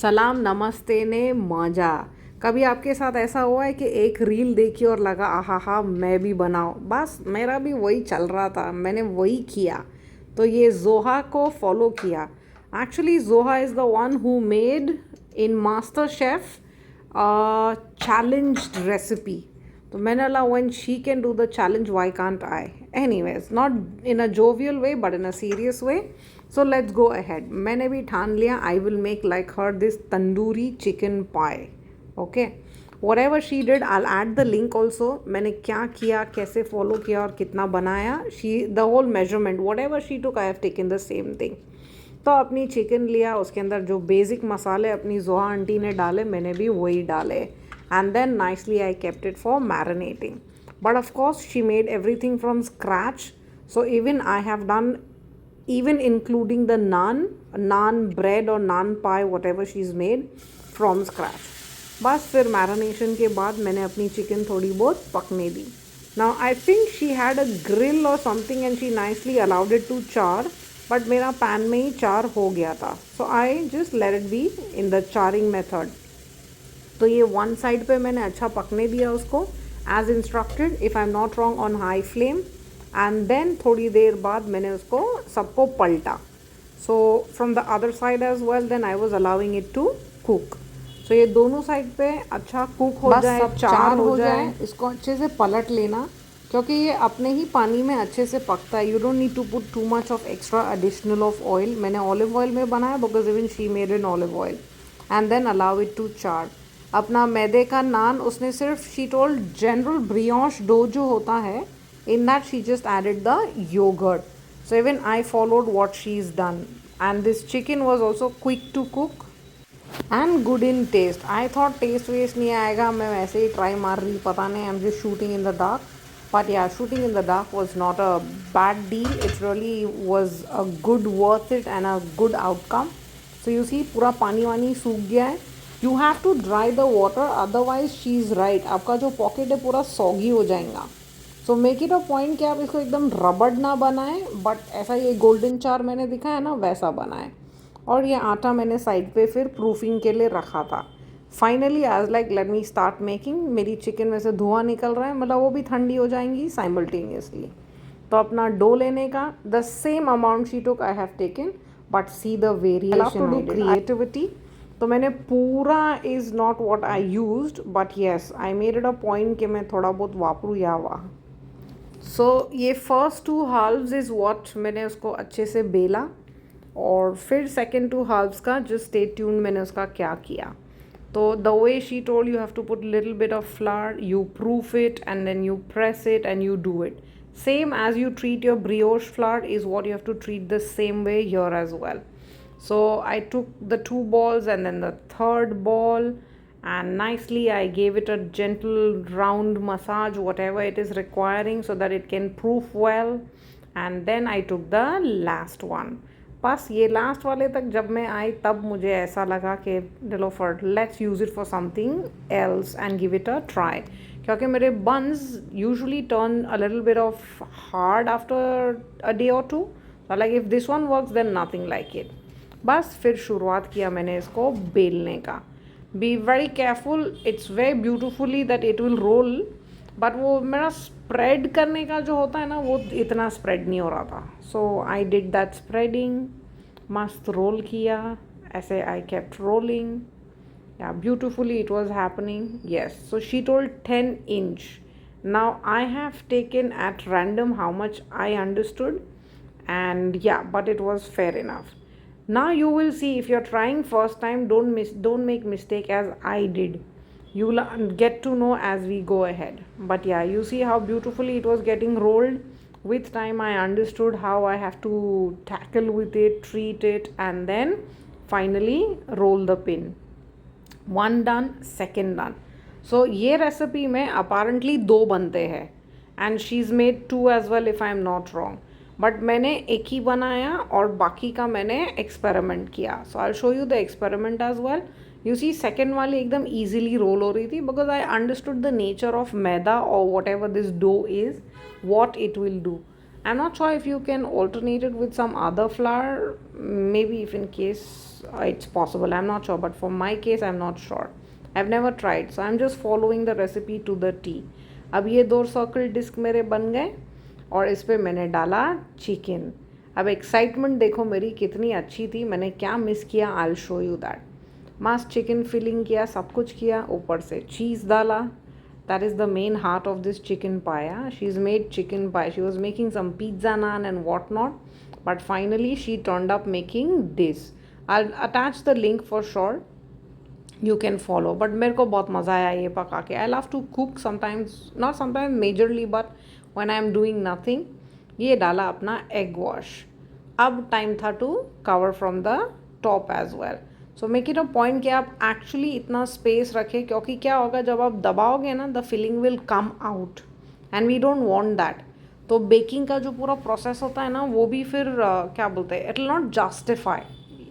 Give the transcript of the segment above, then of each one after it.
सलाम नमस्ते ने मजा। कभी आपके साथ ऐसा हुआ है कि एक रील देखी और लगा आहा हा मैं भी बनाऊं? बस मेरा भी वही चल रहा था, मैंने वही किया। तो ये जोहा को फॉलो किया। एक्चुअली जोहा is the one who made in master chef challenged recipe. तो मैंने बोला when she can do the challenge, why can't I? Anyways, not in a jovial way but in a serious way. So let's go ahead. मैंने भी ठान लिया I will make like her this tandoori chicken pie. Okay. Whatever she did, I'll add the link also. मैंने क्या किया, कैसे follow किया और कितना बनाया, the whole measurement, whatever she took, I have taken the same thing. तो अपनी चिकन लिया, उसके अंदर जो बेसिक मसाले अपनी जोहा आंटी ने डाले मैंने भी वही डाले, and then nicely I kept it for marinating. But of course she made everything from scratch. So even I have done, even including the naan bread or naan pie, whatever she's made from scratch. बस फिर marination के बाद मैंने अपनी chicken थोड़ी बहुत पकने दी. Now I think she had a grill or something and she nicely allowed it to char, but मेरा पैन में ही चार हो गया था. So I just let it be in the charring method. तो ये वन साइड पे मैंने अच्छा पकने दिया उसको as instructed, if I am not wrong, on high flame. And then थोड़ी देर बाद मैंने उसको सबको पलटा. So from the other side as well then I was allowing it to cook. So ये दोनों साइड पे अच्छा कुक हो जाए, चार हो जाए, इसको अच्छे से पलट लेना क्योंकि ये अपने ही पानी में अच्छे से पकता है. You don't need to put too much of extra additional of oil. मैंने ऑलिव ऑयल में बनाया because even she made in olive oil. And then allow it to char. अपना मैदे का नान उसने सिर्फ, she told general brioche dough जो होता है, in that she just added the yogurt. So even I followed what she's done. And this chicken was also quick to cook and good in taste. I thought taste waste नहीं आएगा, मैं वैसे ही try मार रही, पता नहीं, I'm just shooting in the dark. But yeah, shooting in the dark was not a bad deal. It really was a good, worth it and a good outcome. So you see पूरा पानी वानी सूख गया है. You have to dry the water, otherwise she is right, आपका जो pocket है पूरा सॉगी हो जाएगा. So make it a point कि आप इसको एकदम रबड़ ना बनाएं, बट ऐसा ये गोल्डन चार मैंने दिखाया ना वैसा बनाएं. और ये आटा मैंने साइड पे फिर प्रूफिंग के लिए रखा था. फाइनली आज like let me start making. मेरी चिकन में से धुआं निकल रहा है, मतलब वो भी ठंडी हो जाएंगी साइमल्टेनियसली. तो अपना डो लेने का, the same amount she took I have taken, but see the variation, creativity. तो मैंने पूरा is not what I used, but yes I made it a point कि मैं थोड़ा बहुत वापरू या वाह. सो ये फर्स्ट टू हाल्व्स इज़ वॉट मैंने उसको अच्छे से बेला, और फिर सेकेंड टू हाल्व्स का जस्ट स्टे ट्यून मैंने उसका क्या किया. तो the way she told, you have to put little bit of flour, you proof it and then you press it and you do it. Same as you treat your brioche flour is what you have to treat the same way here as well. So I took the two balls and then the third ball, and nicely I gave it a gentle round massage, whatever it is requiring, so that it can proof well. And then I took the last one. बस ये last वाले तक जब मैं आई तब मुझे ऐसा लगा कि चलो for let's use it for something else and give it a try. क्योंकि मेरे buns usually turn a little bit of hard after a day और two. Like if this one works then nothing like it. बस फिर शुरुआत किया मैंने इसको बेलने का. Be very careful, it's very beautifully that it will roll, but वो मेरा स्प्रेड करने का जो होता है ना वो इतना स्प्रेड नहीं हो रहा था. So I did that spreading, मस्त रोल किया ऐसे. I kept rolling. Yeah, beautifully it was happening. Yes, so she told 10 inch. Now I have taken at random how much I understood, and yeah, but it was fair enough. Now you will see, if you're trying first time, don't make mistake as I did. You'll get to know as we go ahead. But yeah, you see how beautifully it was getting rolled. With time I understood how I have to tackle with it, treat it, and then finally roll the pin. One done, second done. So ये recipe में apparently दो बनते हैं, and she is made two as well if I am not wrong. But मैंने एक ही बनाया और बाकी का मैंने एक्सपेरिमेंट किया. So I show you the experiment as well. You see second वाली एकदम ईजिली रोल हो रही थी because I understood the nature of maida और whatever this dough is, what it will do. I'm not sure if you can alternate it with some other flour. Maybe if in case it's possible. I'm not sure. But for my case, I'm not sure. I've never tried. So I'm just following the recipe to the T. अब ये 2 circle disc मेरे बन गए और इस पर मैंने डाला चिकन. अब एक्साइटमेंट देखो मेरी कितनी अच्छी थी. मैंने क्या मिस किया, I will show you that. मस्त चिकन फिलिंग किया, सब कुछ किया, ऊपर से चीज़ डाला. That is the main heart of this chicken pie. Yeah? She's made chicken pie. She was making some pizza naan and whatnot, but finally she turned up making this. I'll attach the link for sure. You can follow. But मेरे को बहुत मज़ा आया ये पका के. I love to cook sometimes, not sometimes majorly, but when I'm doing nothing. ये डाला अपना egg wash. अब टाइम था to cover from the top as well. So make it a point कि आप एक्चुअली इतना स्पेस रखें, क्योंकि क्या होगा जब आप दबाओगे ना, the filling will come out and we don't want that. तो बेकिंग का जो पूरा प्रोसेस होता है ना, वो भी फिर क्या बोलते हैं, it will not justify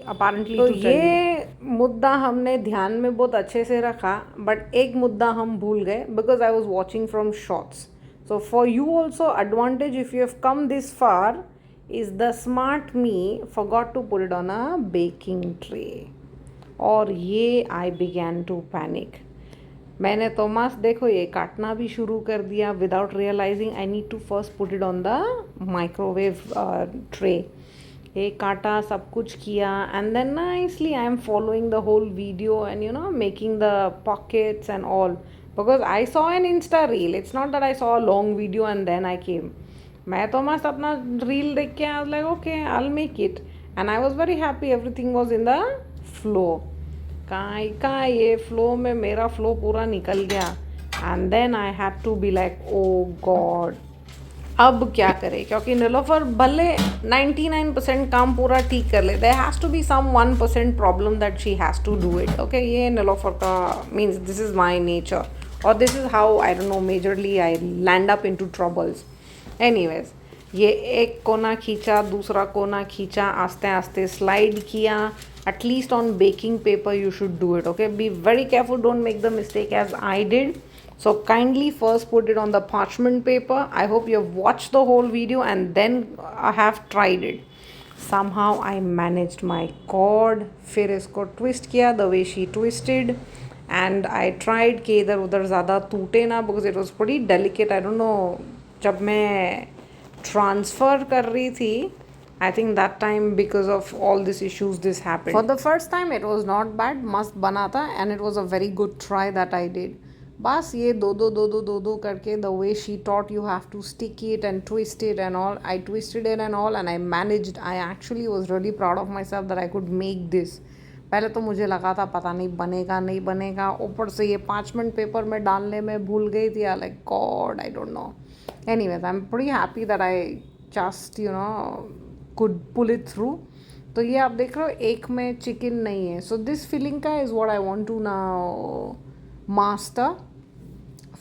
apparently. तो ये मुद्दा हमने ध्यान में बहुत अच्छे से रखा, बट एक मुद्दा हम भूल गए because I was watching from shorts. So for you also advantage if you have come this far is the smart me forgot to put it on a baking tray. और ये आई बिगैन टू पैनिक. मैंने तो मस्त देखो ये काटना भी शुरू कर दिया without realising I need to first put it on the microwave tray. ये काटा, सब कुछ किया, and then nicely I am following the whole video and you know making the pockets and all because I saw an insta reel. It's not that I saw a long video and then I came. मैं तो मस्त अपना reel देख के I was like okay I will make it and I was very happy. Everything was in the flow. का ये flow में मेरा फ्लो पूरा निकल गया and then I had to be like oh God अब क्या करें, क्योंकि नीलोफर भले 99% काम पूरा ठीक कर ले, there has to be some 1% problem that she has to do it. Okay, ये नीलोफर का means this is my nature और this is how I don't know majorly I land up into troubles. Anyways, ये एक कोना खींचा, दूसरा कोना खींचा, आस्ते आस्ते स्लाइड किया. At least on baking paper you should do it. Okay, be very careful, don't make the mistake as I did. So kindly first put it on the parchment paper. I hope you have watched the whole video and then I have tried it. Somehow I managed, my god. फिर इसको twist किया the way she twisted and I tried कि इधर उधर ज़्यादा टूटे ना, because it was pretty delicate. I don't know, जब मैं transfer कर रही थी, I think that time because of all these issues this happened. For the first time it was not bad, मस्त बना था and it was a very good try that I did. बस ये दो करके the way she taught you have to stick it and twist it and all. I twisted it and all and I managed. I actually was really proud of myself that I could make this. पहले तो मुझे लगा था पता नहीं बनेगा नहीं बनेगा, ऊपर से ये पार्चमेंट पेपर में डालने में भूल गई थी. I like God, I don't know. Anyways, I'm pretty happy that I just could pull it through. तो ये आप देख रहे हो एक में चिकन नहीं है. सो दिस फीलिंग का is what I want to now master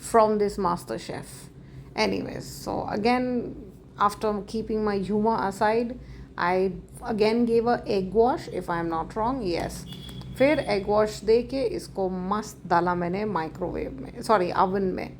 from this master chef. Anyways, so again, after keeping my humor aside, I again gave a egg wash if I am not wrong. Yes, फिर egg wash दे के इसको मस्त डाला मैंने microwave में, sorry oven में.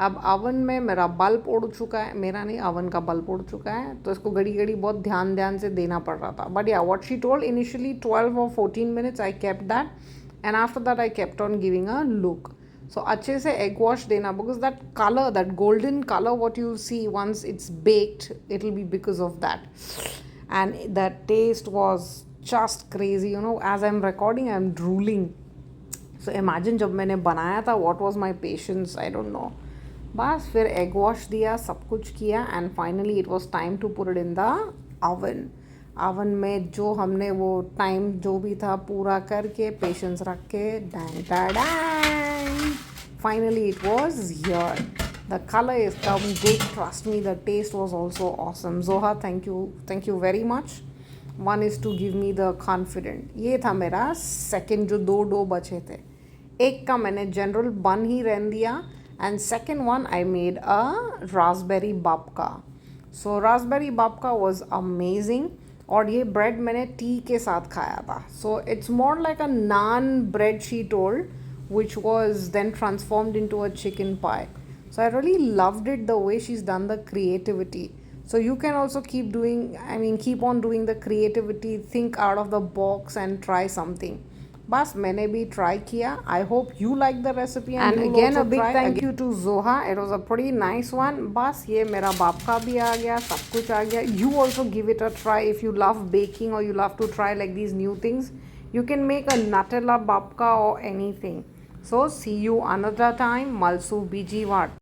अब oven में मेरा बल्ब उड़ चुका है, मेरा नहीं ओवन का बल्ब उड़ चुका है, तो इसको घड़ी घड़ी बहुत ध्यान से देना पड़ रहा था. बट या what she told initially 12 or 14 minutes I kept that and after that I kept on giving a look. So अच्छे से एग वॉश देना, because that colour, that golden colour what you see once it's baked, it will be because of that. And the taste was just crazy. As I am recording I am drooling. So imagine जब मैंने बनाया था, what was my patience, I don't know. बस फिर egg wash दिया, सब कुछ किया and finally it was time to put it in the oven. Oven में जो हमने वो टाइम जो भी था पूरा करके पेशेंस रख के dang finally it was here. The colour is come good, trust me. The taste was also awesome. Zoha, thank you very much. One is to give me the confident. ये था मेरा सेकेंड, जो दो डो बचे थे. एक का मैंने जनरल बन ही रहने दिया and second one I made a raspberry babka. So raspberry babka was amazing. और ये bread मैंने tea के साथ खाया था. So it's more like a naan bread she told, which was then transformed into a chicken pie. So I really loved it, the way she's done the creativity. So you can also keep on doing the creativity, think out of the box and try something. बस मैंने भी try किया. I hope you like the recipe and again a big thank you to Zoha. It was a pretty nice one. बस ये मेरा बाप का भी आ गया, सब कुछ आ गया. You also give it a try if you love baking or you love to try like these new things. You can make a Nutella babka or anything. So see you another time. Malsu biji wat.